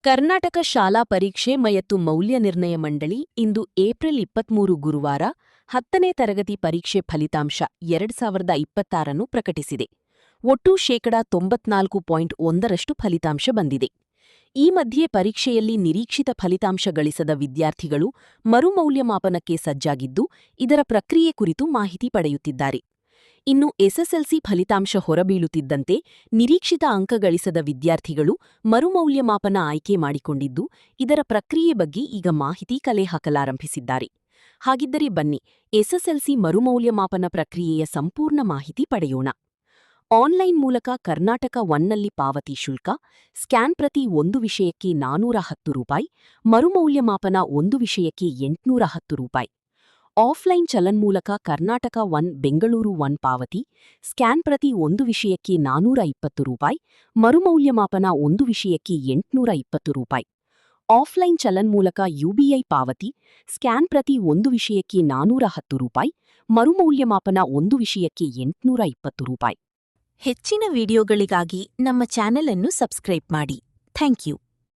ಕರ್ನಾಟಕ ಶಾಲಾ ಪರೀಕ್ಷೆ ಮತ್ತು ಮೌಲ್ಯ ನಿರ್ಣಯ ಮಂಡಳಿ ಇಂದು ಏಪ್ರಿಲ್ 23 ಗುರುವಾರ 10ನೇ ತರಗತಿ ಪರೀಕ್ಷೆ ಫಲಿತಾಂಶ 2026 ಪ್ರಕಟಿಸಿದೆ. ಒಟ್ಟು 94.1% ಫಲಿತಾಂಶ ಬಂದಿದೆ. ಈ ಮಧ್ಯೆ ಪರೀಕ್ಷೆಯಲ್ಲಿ ನಿರೀಕ್ಷಿತ ಫಲಿತಾಂಶ ಗಳಿಸದ ವಿದ್ಯಾರ್ಥಿಗಳು ಮರುಮೌಲ್ಯಮಾಪನಕ್ಕೆ ಸಜ್ಜಾಗಿದ್ದು, ಇದರ ಪ್ರಕ್ರಿಯೆ ಕುರಿತು ಮಾಹಿತಿ ಪಡೆಯುತ್ತಿದ್ದಾರೆ. ಇನ್ನು ಎಸ್ಎಸ್ಎಲ್ಸಿ ಫಲಿತಾಂಶ ಹೊರಬೀಳುತ್ತಿದ್ದಂತೆ ನಿರೀಕ್ಷಿತ ಅಂಕ ಗಳಿಸದ ವಿದ್ಯಾರ್ಥಿಗಳು ಮರುಮೌಲ್ಯಮಾಪನ ಆಯ್ಕೆ ಮಾಡಿಕೊಂಡಿದ್ದು, ಇದರ ಪ್ರಕ್ರಿಯೆ ಬಗ್ಗೆ ಈಗ ಮಾಹಿತಿ ಕಲೆ ಹಾಕಲಾರಂಭಿಸಿದ್ದಾರೆ. ಹಾಗಿದ್ದರೆ ಬನ್ನಿ, ಎಸ್ಎಸ್ಎಲ್ಸಿ ಮರುಮೌಲ್ಯಮಾಪನ ಪ್ರಕ್ರಿಯೆಯ ಸಂಪೂರ್ಣ ಮಾಹಿತಿ ಪಡೆಯೋಣ. ಆನ್ಲೈನ್ ಮೂಲಕ ಕರ್ನಾಟಕ ಒನ್ನಲ್ಲಿ ಪಾವತಿ ಶುಲ್ಕ, ಸ್ಕ್ಯಾನ್ ಪ್ರತಿ ಒಂದು ವಿಷಯಕ್ಕೆ ₹410, ಮರುಮೌಲ್ಯಮಾಪನ ಒಂದು ವಿಷಯಕ್ಕೆ ₹810. ಆಫ್ಲೈನ್ ಚಲನ್ ಮೂಲಕ ಕರ್ನಾಟಕ ಒನ್ ಬೆಂಗಳೂರು ಒನ್ ಪಾವತಿ, ಸ್ಕ್ಯಾನ್ ಪ್ರತಿ ಒಂದು ವಿಷಯಕ್ಕೆ ₹420, ಮರುಮೌಲ್ಯಮಾಪನ ಒಂದು ವಿಷಯಕ್ಕೆ ₹820. ಆಫ್ಲೈನ್ ಚಲನ್ ಮೂಲಕ ಯುಬಿಐ ಪಾವತಿ, ಸ್ಕ್ಯಾನ್ ಪ್ರತಿ ಒಂದು ವಿಷಯಕ್ಕೆ ₹410, ಮರುಮೌಲ್ಯಮಾಪನ ಒಂದು ವಿಷಯಕ್ಕೆ ₹820. ಹೆಚ್ಚಿನ ವಿಡಿಯೋಗಳಿಗಾಗಿ ನಮ್ಮ ಚಾನೆಲ್ ಅನ್ನು ಸಬ್ಸ್ಕ್ರೈಬ್ ಮಾಡಿ. Thank you.